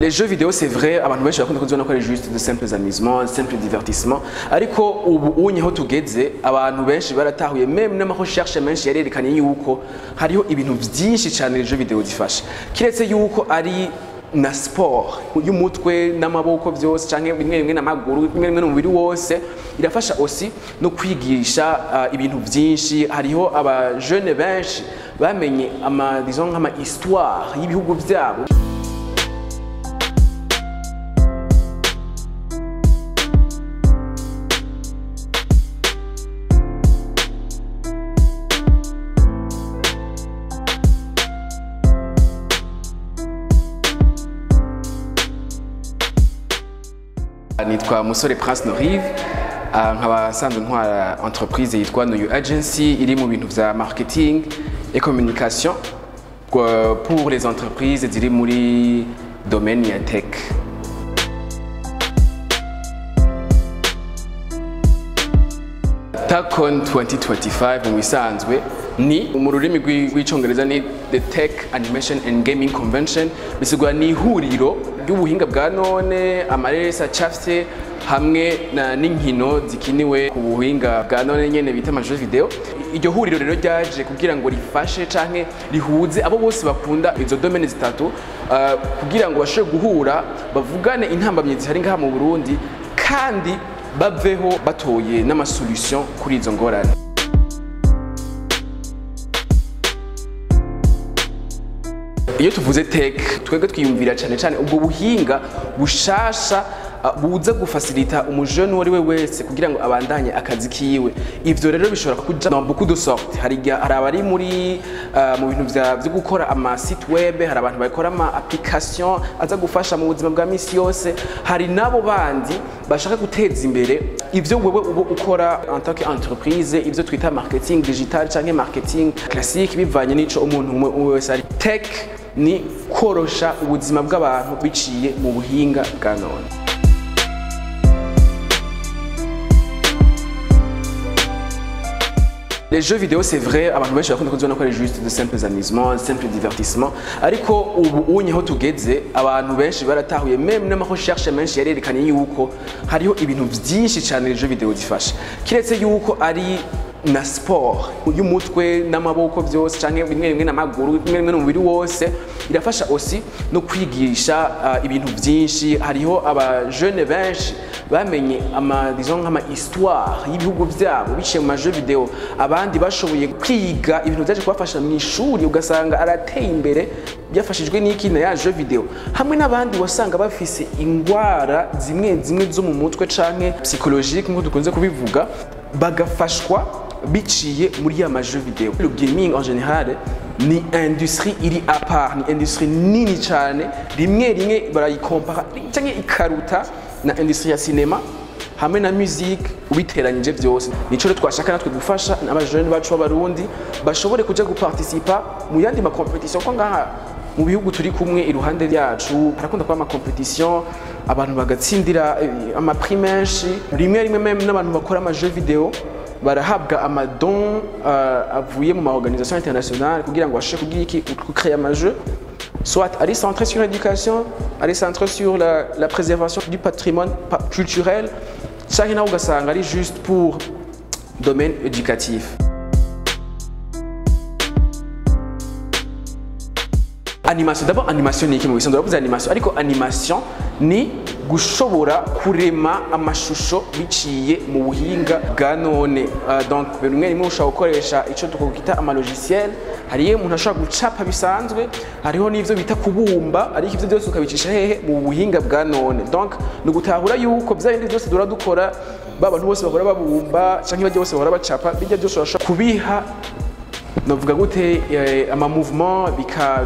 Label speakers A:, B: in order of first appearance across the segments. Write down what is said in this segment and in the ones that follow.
A: Les jeux vidéo, c'est vrai, abantu benshi bakunda kuzibona ko ari juste de simples amusements, simple divertissement. Ariko ubu unyeho tugeze, abantu benshi baratahuye même n'amarecherche menshi yarerekanye yuko hariho ibintu byinshi cyane les jeux vidéo zifasha. Kiretse yuko ari na sport y'umutwe n'amaboko byose canke bimwe n'amaguru bimwe n'umubiri wose irafasha aussi no kwigisha ibintu byinshi. Hariho aba jeune benshi bamenye disons nk'ama histoire y'ibihugu byabo. Nitwa Musore Prince Norive, nkaba sanzwe ntwara entreprise yitwa Noyu Agency iri mu bintu vya marketing et communication pour les entreprises ziri muri domaine ya tech. TACON 2025 mu bisanzwe ni mu rurimi rw'icongereza ni the Tech Animation and Gaming Convention, bisigura ni ihuriro ry'ubuhinga bwa none amareresi acafye hamwe n'inkino zikiniwe ku buhinga bwa none nyene bita amajeux video. Iryo huriro rero ryaje kugira ngo rifashe canke rihuze abo bose bakunda izo domaine zitatu kugira ngo bashobore guhura bavugane intambamye zihari ngaha mu Burundi kandi baveho batoye n'amasolution kuri izo ngorane. Iyo tuvuze tech twebwe twiyumvira cyane ubwo buhinga bushasha buza gufacilita umujene uwo ari we wese kugira ngo abandanye akazi kiwe. Ivyo rero bishobora kuja dans beaucoup de sortes. Hari abari muri mu bintu byo gukora ama site web, hari abantu bakora ama application aza gufasha mu buzima bwa misi yose, hari nabo bandi bashaka guteza imbere ivyo wewe ukora en tant qu'entreprise, ivyo twita marketing digital canke marketing classique bivanye n'ico umuntu wese ari. Tech ni korosha ubuzima bw'abantu biciye mu buhinga bwa none. Les jeux vidéo, c'est vrai, abantu benshi bakunda kuzibona ko ari juste de simples amusements, simple divertissement. Ariko ubu unyeho tugeze, abantu benshi baratahuye même n'amarecherche menshi yarerekanye yuko hariho ibintu byinshi cyane les jeux vidéo zifasha. Kiretse yuko ari na sport y'umutwe n'amaboko byose canke bimwe n'amaguru bimwe n'umubiri wose irafasha aussi no kwigisha ibintu byinshi. Hariho aba jeune benshi bamenye disons nk'ama histoire y'ibihugu byabo biciye mu majeux video. Abandi bashoboye kwiga ibintu byaje kubafasha mu ishuri ugasanga arateye imbere byafashijwe n'ikina ya jeux video. Hamwe n'abandi wasanga bafise ingwara zimwe zo mu mutwe canke psychologique nk'uko dukunze kubivuga bagafashwa biciye muri ya majeux video. Le gaming en général ni industrie iri à part, ni industrie nini cyane, rimwe barayikompara canke ikaruta na industrie ya cinema hamwe na musique ubiteranyije byose. Nico rero twashaka natwe gufasha n'abajene bacu b'abarundi bashobore kuja guparticipa mu yandi ma competition ko ngaha mu bihugu turi kumwe iruhande yacu harakunda kuba ama competition abantu bagatsindira ama prix menshi. Rimwe même n'abantu bakora ama jeux video barahabwa amadon avuye mu ma organisation internationale kugira ngo bashobore kugira iki créer ama jeux soit aller centré sur l'éducation, aller centré sur la préservation du patrimoine culturel, ça n'a pas aller juste pour domaine éducatif. Animation, d'abord animation ni iki mu bisanzwe bavuze animation, ariko animation ni gushobora kurema amashusho biciye mu buhinga bwa none. Donc bimwe ushobora gukoresha ico tukita ama logiciel, hariyo umuntu ashobora gucapa bisanzwe, hariho n'ivyo bita kubumba, ariko ivyo byose ukabicisha hehe mu buhinga bwa none. Donc ni gutahura yuko byabindi byose dukora babantu bose bahora babumba canke bajye bose bahora bacapa bijya byose urashobora kubiha navuga gute ama mouvement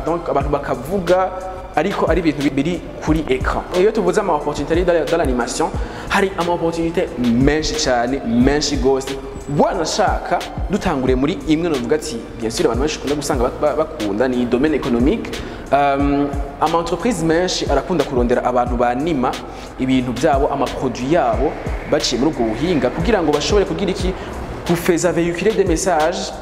A: donc abantu bakavuga ariko ari ibintu biri kuri écran. Iyo tuvuze ama opportunité dans l'animation hari ama opportunité menshi cyane menshi gose. Wanashaka dutangure muri imwe novuga ati bien sûr abantu benshi kunda gusanga bakunda ni domaine économique. Ama entreprise menshi arakunda kurondera abantu banima ibintu byabo ama produits yabo baciye muri ubwo buhinga kugira ngo bashobore kugira iki kufeza véhiculer des messages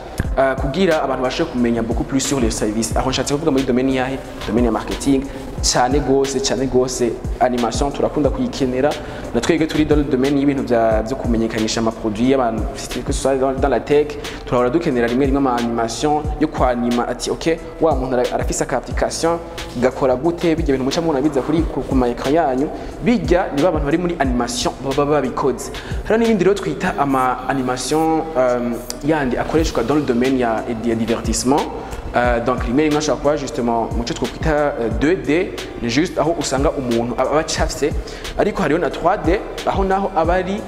A: kugira abantu bashobore kumenya beaucoup plus sur les services. Aho nshatse kuvuga muri domaine yahe, domaine ya marketing, cyane gose animation turakunda kuyikenera na twebwe turi dans le domaine y'ibintu byo kumenyekanisha ama produits y'abantu que ce soit dans la tech turahora dukenera rimwe ama animation yo kwanima ati OK wa muntu arafisa ka application gakora gute bijya bintu muca mubona biza kuri ku ma écran yanyu bijya ni abantu bari muri animation baba babikoze hari n'ibindi rero twita ama animation yandi akoreshwa dans le domaine ya divertissement. Donc rimwe rimwe ashobora kuba justement muco twokwita 2D ni juste aho usanga umuntu aba acafye ariko hariho na 3D aho naho abari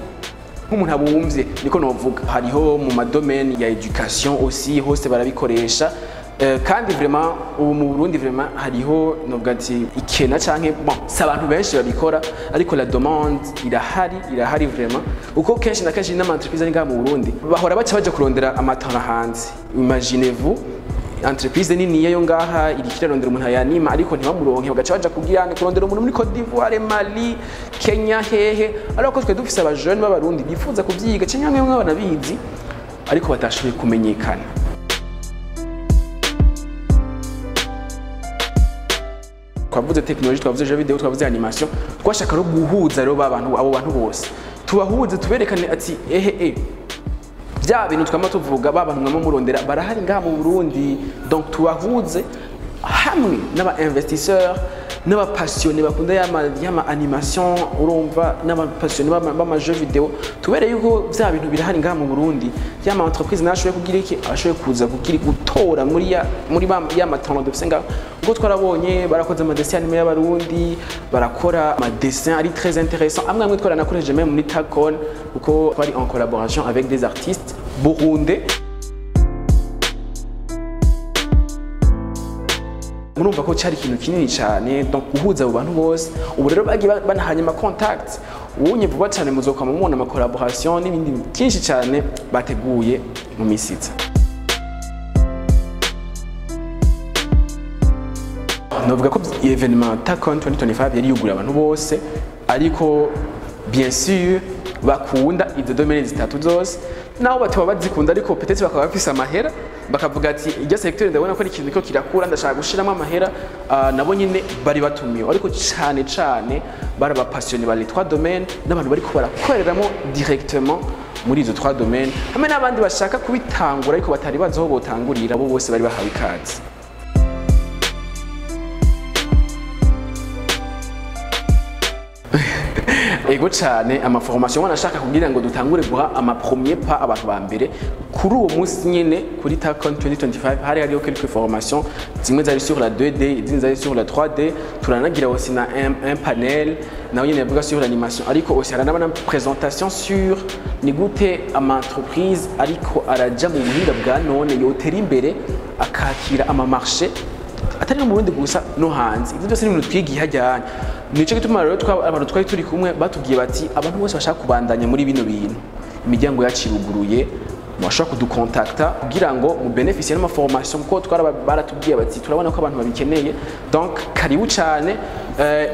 A: nk'umuntu abumvye niko novuga hariho mu madomaine ya education aussi hose barabikoresha kandi vraiment ubu mu Burundi vraiment hariho novuga ati ikena canke bon si abantu benshi babikora ariko la demande irahari vraiment uko kenshi na kenshi n'ama entreprise ari ngaha mu Burundi bahora baja kurondera amatara hanze. Imaginez-vous entreprise nini yo ngaha iri kirarondera umuntu ayanima ariko ntibamuronke bagaca baja kugirana kurondera umuntu muri Côte d'Ivoire, Mali, Kenya hehe ariko twe dufise aba jeune b'abarundi bifuza kuvyiga cyangwa mwe banabizi ariko batashoboye kumenyekana. Twavuze technology, twavuze jeux vidéo, twavuze animation, twashaka ro guhuza rero abo bantu bose tubahuze tuberekane ati bya bintu twama tuvuga babantu mwama murondera barahari ngaha mu Burundi. Donc tubahuze hamwe n'aba investisseurs n'aba passionnés bakunda yama animation urumva n'aba passionnés bama jeux vidéo tubereye yuko bya bintu birahari ngaha mu Burundi yama entreprise nashoboye kugira iki ashoboye kuza kugira gutora muri ya matano dufise ngaha ubwo twarabonye barakoze ama dessin animé y'abarundi barakora ama dessin ari très intéressant amwe twaranakoresheje même muri Tacon uko bari en collaboration avec des artistes burundais. Murumva ko cyari ikintu kinini cyane donc uhuza abo bantu bose ubu rero bagiye banahanye ama contact ubunye vuba cyane muzokama mubona ama collaboration n'ibindi byinshi cyane bateguye mu misitsa. Novuga ko evenement Tacon 2025 yari yugura abantu bose ariko bien sûr bakunda ibyo domaine zitatu zose naho batuba bazikunda ariko peut-être bakaba bafise amahera bakavuga ati iryo secteur ndabona ko ari ikintu ko kirakura ndashaka gushiramo amahera nabo nyine bari batumiwe ariko cyane bari abapassionné bari 3 domaines n'abantu bari ko barakoreramo directement muri izo 3 domaines hamwe n'abandi bashaka kubitangura ariko batari bazo botangurira bo bose bari bahawe ikaze. Ego cyane ama formation wanashaka kugira ngo dutangure guha ama premier pas abantu ba mbere kuri uwo munsi nyene kuri Tacon 2025 hariho quelques formations zimwe zari sur la 2D izindi zari sur la 3D turanagira aussi na un panel naho nyene yavuga sur l'animation ariko aussi harana na présentation sur ni gute ama entreprise ariko araja mu buhinga bwa none yotera imbere akakira ama marché atari mu Burundi gusa no hanze ibyo byose ni ibintu twigiye hajyanye nico gituma rero abantu twari turi kumwe batugiye bati abantu bose bashaka kubandanya muri bino bintu imiryango yaciruguruye mwashaka kudukontakta kugira ngo mu beneficie n'ama formation ko baratubwiye bati turabona ko abantu babikeneye donc karibu cyane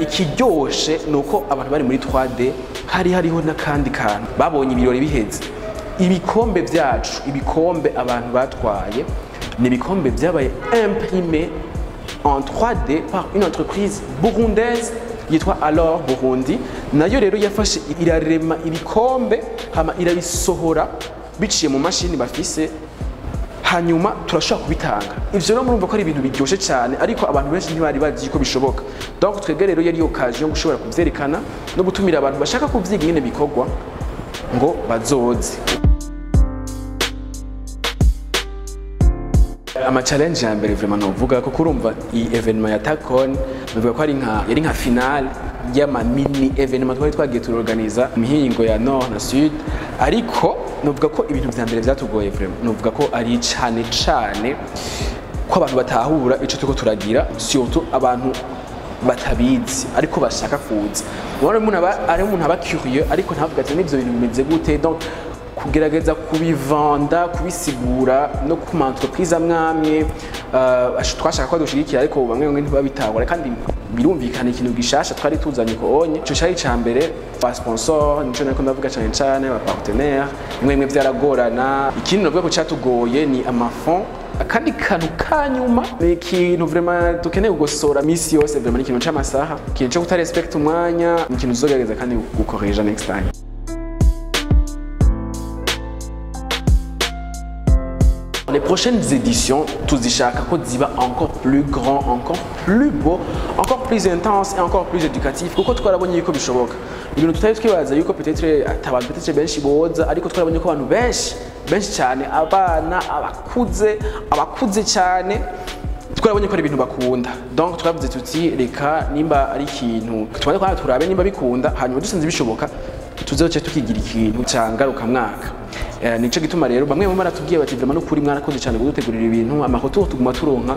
A: ikiryoshe nuko abantu bari muri 3D hariho nakandi kantu babonye ibirori biheze ibikombe byacu ibikombe abantu batwaye ni ibikombe byabaye imprimé en 3D par une entreprise burundaise yitwa Alors Burundi nayo rero yafashe irarema ibikombe hama irabisohora biciye mu mashini bafise hanyuma turashaka kubitanga ivyo rero murumva ko ari ibintu biryoshe cyane ariko abantu benshi ntibari bazi ko bishoboka donc twebwe rero yari occasion gushobora kuvyerekana no gutumira abantu bashaka kuvyiga nyene bikorwa ngo bazoze. Ama challenge ya mbere vraiment novuga ko kurumva i evenement ya Tacon novuga ko yari nka finale y'ama mini evenement twari twagiye turorganiza mihingo ya nord na sud ariko novuga ko ibintu vya mbere byatugoye vraiment novuga ko ari cyane ko abantu batahura ico tuko turagira surtout abantu batabizi ariko bashaka kuza ubona umuntu aba curieux ariko ntavuga ati n'ivyo bintu bimeze gute donc kugerageza kubivanda kubisigura no ku entreprise amwamwe twashaka ko dushigikira ariko bamwe ntibabitahura kandi birumvikana ikintu gishasha twari tuzanye ko onye cyo cyari cyambere ba sponsor nico nako ndavuga cyane ba partenaire imwe byaragorana ikindi navuga ko cyatugoye ni amafond akandi kantu kanyuma ni ikintu vraiment dukeneye gukosora misi yose, vraiment ikintu c'amasaha, ikintu cyo kutarespect umwanya, ikintu uzogerageza kandi gukoresha next time. Les prochaines éditions, tuzishaka ko ziba encore plus grand, encore plus beau, encore plus intense et encore plus éducatif kuko twarabonye yuko bishoboka. Ibintu tutari twibaza yuko peut-être atabantu peut-être benshi boza, ariko twarabonye ko abantu benshi cyane, abana, abakuze cyane, twarabonye ko ari ibintu bakunda. Donc twavuze tuti reka nimba ari ikintu tubane kwa turabe nimba bikunda, hanyuma dusanze bishoboka tuzoce tukigira ikintu cyangaruka mwaka. Nico gituma rero bamwe mu baratubwiye bati vraiment no kuri mwarakoze cyane gutegurira ibintu, amahoto tuguma turonka,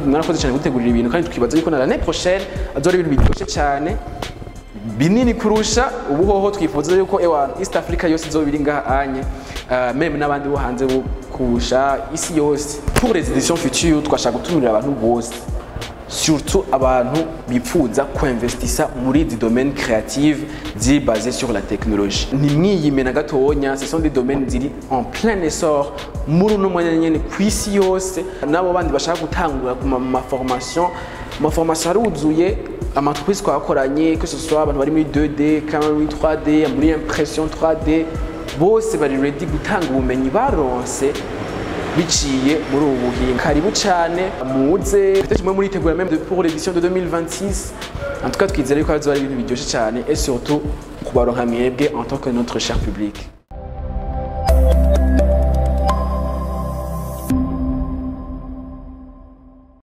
A: mwarakoze cyane gutegurira ibintu kandi tukibaza yuko na l'année prochaine azori ibintu biryoshye cyane binini kurusha ubuhoho. Twifuza yuko East Africa yose izobiri ngaha anye, même n'abandi bo hanze bo kurusha isi yose. Pour les éditions futures twashaka gutumira abantu bose, surtout abantu bipfuza kwinvestissa muri des domaines créatifs basés sur la technologie. Nimwiyimena gatonya, ce sont des domaines ziri en plein essor muri no mwanya nyene kwisi yose. Nabo bandi bashaka gutangura ku ma formation aruzuye, amatreprise twakoranye, que ce soit abantu bari muri 2D, camera muri 3D, muri impression 3D, bose bari ready gutanga ubumenyi baronse biciye muri ubu buhinga. Karibu cyane muze, peut-être muri tegura même pour l'édition de 2026. En tout cas twizere ko hazoba ibintu biryoshye cyane et surtout kubaronka mwebwe en tant que notre cher public.